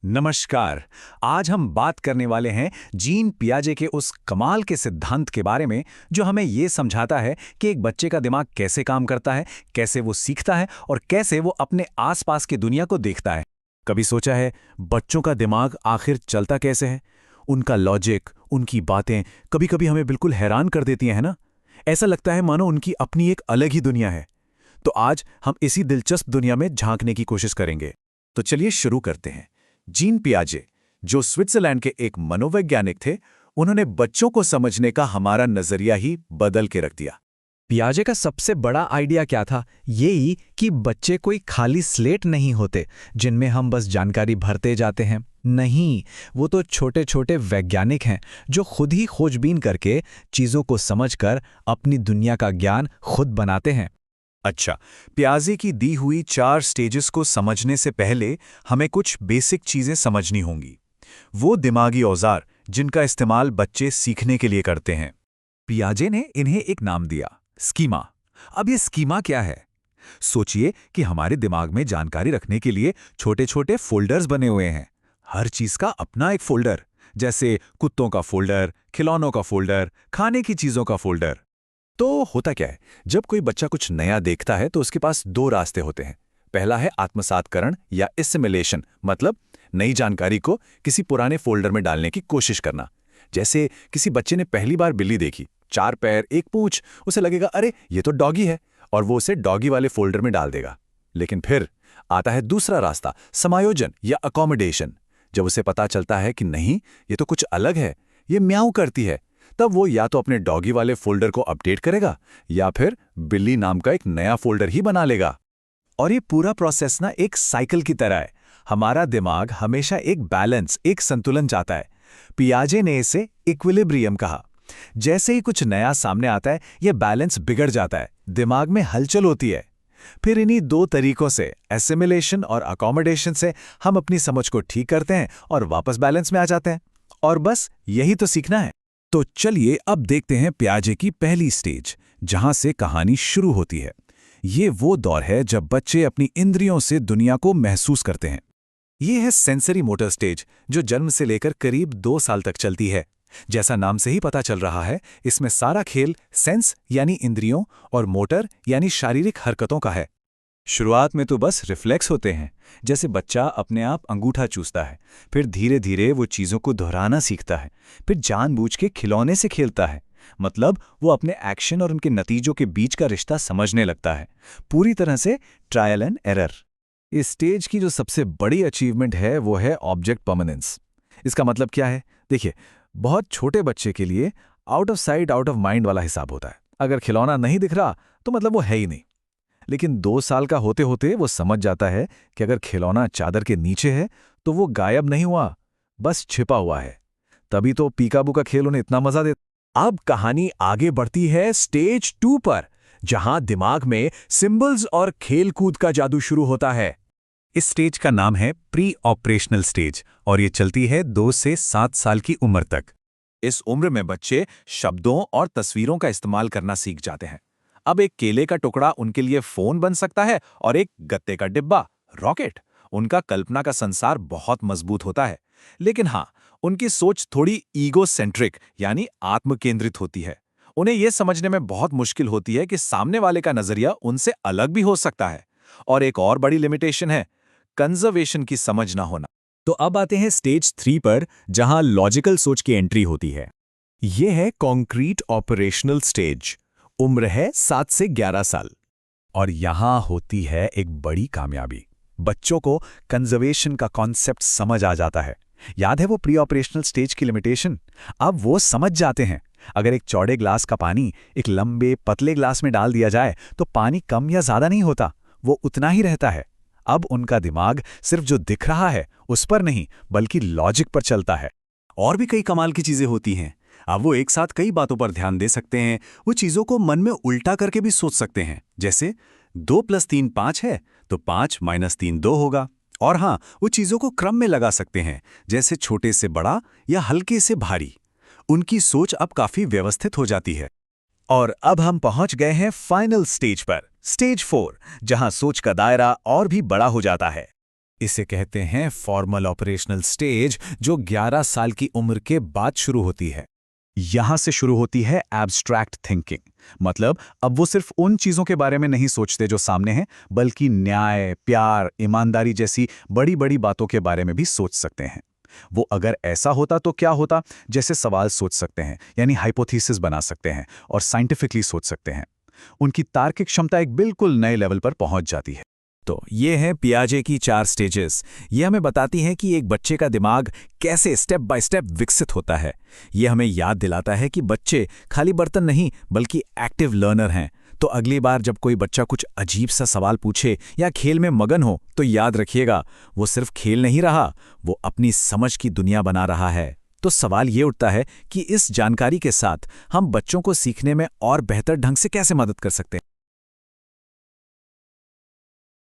नमस्कार। आज हम बात करने वाले हैं जीन पियाजे के उस कमाल के सिद्धांत के बारे में जो हमें ये समझाता है कि एक बच्चे का दिमाग कैसे काम करता है, कैसे वो सीखता है और कैसे वो अपने आसपास की दुनिया को देखता है। कभी सोचा है बच्चों का दिमाग आखिर चलता कैसे है? उनका लॉजिक, उनकी बातें कभी-कभी हमें बिल्कुल हैरान कर देती हैं, है ना? ऐसा लगता है मानो उनकी अपनी एक अलग ही दुनिया है। तो आज हम इसी दिलचस्प दुनिया में झांकने की कोशिश करेंगे। तो चलिए शुरू करते हैं। जीन पियाजे, जो स्विट्जरलैंड के एक मनोवैज्ञानिक थे, उन्होंने बच्चों को समझने का हमारा नजरिया ही बदल के रख दिया। पियाजे का सबसे बड़ा आइडिया क्या था? यही कि बच्चे कोई खाली स्लेट नहीं होते जिनमें हम बस जानकारी भरते जाते हैं। नहीं, वो तो छोटे छोटे वैज्ञानिक हैं जो खुद ही खोजबीन करके चीज़ों को समझकर अपनी दुनिया का ज्ञान खुद बनाते हैं। अच्छा, पियाजे की दी हुई 4 स्टेजेस को समझने से पहले हमें कुछ बेसिक चीजें समझनी होंगी। वो दिमागी औजार जिनका इस्तेमाल बच्चे सीखने के लिए करते हैं। पियाजे ने इन्हें एक नाम दिया, स्कीमा। अब ये स्कीमा क्या है? सोचिए कि हमारे दिमाग में जानकारी रखने के लिए छोटे छोटे फोल्डर्स बने हुए हैं। हर चीज का अपना एक फोल्डर, जैसे कुत्तों का फोल्डर, खिलौनों का फोल्डर, खाने की चीजों का फोल्डर। तो होता क्या है, जब कोई बच्चा कुछ नया देखता है तो उसके पास 2 रास्ते होते हैं। पहला है आत्मसातकरण या एसिमिलेशन, मतलब नई जानकारी को किसी पुराने फोल्डर में डालने की कोशिश करना। जैसे किसी बच्चे ने पहली बार बिल्ली देखी, 4 पैर, 1 पूंछ, उसे लगेगा अरे ये तो डॉगी है, और वो उसे डॉगी वाले फोल्डर में डाल देगा। लेकिन फिर आता है दूसरा रास्ता, समायोजन या अकोमोडेशन। जब उसे पता चलता है कि नहीं, ये तो कुछ अलग है, ये म्याऊं करती है, तब वो या तो अपने डॉगी वाले फोल्डर को अपडेट करेगा या फिर बिल्ली नाम का एक नया फोल्डर ही बना लेगा। और ये पूरा प्रोसेस ना एक साइकिल की तरह है। हमारा दिमाग हमेशा एक बैलेंस, एक संतुलन चाहता है। पियाजे ने इसे इक्विलिब्रियम कहा। जैसे ही कुछ नया सामने आता है, यह बैलेंस बिगड़ जाता है, दिमाग में हलचल होती है। फिर इन्हीं 2 तरीकों से, एसिमिलेशन और अकोमोडेशन से, हम अपनी समझ को ठीक करते हैं और वापस बैलेंस में आ जाते हैं। और बस यही तो सीखना है। तो चलिए अब देखते हैं पियाजे की पहली स्टेज, जहां से कहानी शुरू होती है। ये वो दौर है जब बच्चे अपनी इंद्रियों से दुनिया को महसूस करते हैं। ये है सेंसरी मोटर स्टेज, जो जन्म से लेकर करीब 2 साल तक चलती है। जैसा नाम से ही पता चल रहा है, इसमें सारा खेल सेंस यानी इंद्रियों और मोटर यानी शारीरिक हरकतों का है। शुरुआत में तो बस रिफ्लेक्स होते हैं, जैसे बच्चा अपने आप अंगूठा चूसता है। फिर धीरे धीरे वो चीज़ों को दोहराना सीखता है। फिर जानबूझ के खिलौने से खेलता है, मतलब वो अपने एक्शन और उनके नतीजों के बीच का रिश्ता समझने लगता है। पूरी तरह से ट्रायल एंड एरर। इस स्टेज की जो सबसे बड़ी अचीवमेंट है वो है ऑब्जेक्ट परमानेंस। इसका मतलब क्या है? देखिए, बहुत छोटे बच्चे के लिए out of sight out of mind वाला हिसाब होता है। अगर खिलौना नहीं दिख रहा तो मतलब वो है ही नहीं। लेकिन 2 साल का होते होते वो समझ जाता है कि अगर खिलौना चादर के नीचे है तो वो गायब नहीं हुआ, बस छिपा हुआ है। तभी तो पीकाबू का खेल उन्हें इतना मजा देता। अब कहानी आगे बढ़ती है स्टेज 2 पर, जहां दिमाग में सिंबल्स और खेलकूद का जादू शुरू होता है। इस स्टेज का नाम है प्री ऑपरेशनल स्टेज और ये चलती है 2 से 7 साल की उम्र तक। इस उम्र में बच्चे शब्दों और तस्वीरों का इस्तेमाल करना सीख जाते हैं। अब एक केले का टुकड़ा उनके लिए फोन बन सकता है और एक गत्ते का डिब्बा रॉकेट। उनका कल्पना का संसार बहुत मजबूत होता है। लेकिन हाँ, उनकी सोच थोड़ी ईगो सेंट्रिक यानी आत्म केंद्रित होती है। उन्हें यह समझने में बहुत मुश्किल होती है कि सामने वाले का नजरिया उनसे अलग भी हो सकता है। और एक और बड़ी लिमिटेशन है, कंजर्वेशन की समझ ना होना। तो अब आते हैं स्टेज 3 पर, जहां लॉजिकल सोच की एंट्री होती है। यह है कॉन्क्रीट ऑपरेशनल स्टेज। उम्र है 7 से 11 साल। और यहां होती है एक बड़ी कामयाबी। बच्चों को कंजर्वेशन का कॉन्सेप्ट समझ आ जाता है। याद है वो प्री ऑपरेशनल स्टेज की लिमिटेशन? अब वो समझ जाते हैं, अगर एक चौड़े ग्लास का पानी एक लंबे पतले ग्लास में डाल दिया जाए तो पानी कम या ज्यादा नहीं होता, वो उतना ही रहता है। अब उनका दिमाग सिर्फ जो दिख रहा है उस पर नहीं, बल्कि लॉजिक पर चलता है। और भी कई कमाल की चीजें होती हैं। अब वो एक साथ कई बातों पर ध्यान दे सकते हैं। वो चीजों को मन में उल्टा करके भी सोच सकते हैं, जैसे 2 + 3 5 है तो 5 - 3 2 होगा। और हाँ, वो चीजों को क्रम में लगा सकते हैं, जैसे छोटे से बड़ा या हल्के से भारी। उनकी सोच अब काफी व्यवस्थित हो जाती है। और अब हम पहुंच गए हैं फाइनल स्टेज पर, स्टेज 4, जहां सोच का दायरा और भी बड़ा हो जाता है। इसे कहते हैं फॉर्मल ऑपरेशनल स्टेज, जो 11 साल की उम्र के बाद शुरू होती है। यहां से शुरू होती है एब्स्ट्रैक्ट थिंकिंग। मतलब अब वो सिर्फ उन चीजों के बारे में नहीं सोचते जो सामने हैं, बल्कि न्याय, प्यार, ईमानदारी जैसी बड़ी बड़ी बातों के बारे में भी सोच सकते हैं। वो अगर ऐसा होता तो क्या होता, जैसे सवाल सोच सकते हैं, यानी हाइपोथेसिस बना सकते हैं और साइंटिफिकली सोच सकते हैं। उनकी तार्किक क्षमता एक बिल्कुल नए लेवल पर पहुंच जाती है। तो ये हैं पियाजे की 4 स्टेजेस। ये हमें बताती हैं कि एक बच्चे का दिमाग कैसे स्टेप बाय स्टेप विकसित होता है। ये हमें याद दिलाता है कि बच्चे खाली बर्तन नहीं, बल्कि एक्टिव लर्नर हैं। तो अगली बार जब कोई बच्चा कुछ अजीब सा सवाल पूछे या खेल में मगन हो, तो याद रखिएगा, वो सिर्फ खेल नहीं रहा, वो अपनी समझ की दुनिया बना रहा है। तो सवाल ये उठता है कि इस जानकारी के साथ हम बच्चों को सीखने में और बेहतर ढंग से कैसे मदद कर सकते हैं।